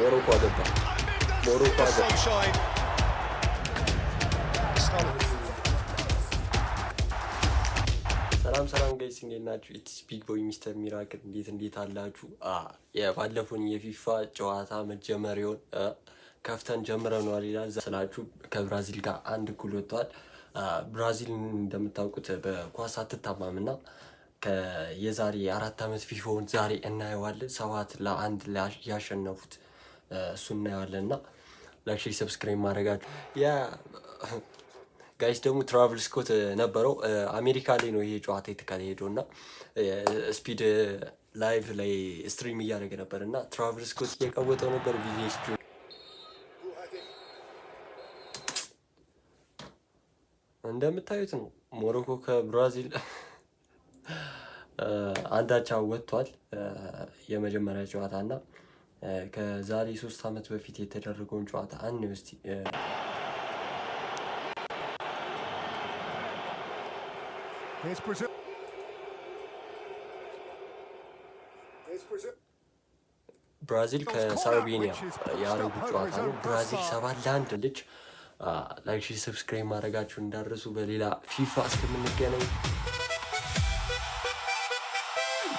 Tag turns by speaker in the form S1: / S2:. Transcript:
S1: ሞሮኮ አገባ። ሞሮኮ አገባ። ሰላም ጋይስ እንዴት ናችሁ? ኢትስ ቢግ ቦይ ሚስተር ሚራክል እንዴት አላችሁ? የባለፈውን የፊፋ ጨዋታ መጀመሪያውን ከፍተን ጀምረናል ይላል ስላችሁ ከብራዚል ጋር አንድ እኩል ወጥቷል። ብራዚል እንደምታውቁት በኳስ አትታማምና የዛሬ 4 ዓመት ፊፋውን ዛሬ እናየዋለን። 7-1 ያሸነፉት እሱ እናየዋለንና ላይክ ሼር ሰብስክራይብ ማድረጋችሁ ጋይስ ደግሞ ትራቭል ስኮት ነበረው አሜሪካ ላይ ነው ይሄ ጨዋታ የተካሄደው እና ስፒድ ላይቭ ላይ ስትሪም እያደረገ ነበር እና ትራቭል ስኮት እየቀወጠው ነበር ቪዲዮስ እንደምታዩት ነው። ሞሮኮ ከብራዚል አንዳቻ ወጥቷል የመጀመሪያ ጨዋታ እና ከዛሬ 3 ዓመት በፊት የተደረገውን ጨዋታ አንው እስቲ ብራዚል ከሰርቢያ ያረጉ ጨዋታ ነው። ብራዚል 7-1 ልጅ ላይክ ሰብስክራይብ ማድረጋችሁ እንዳትረሱ። በሌላ ፊፋ እስከምንገናኝ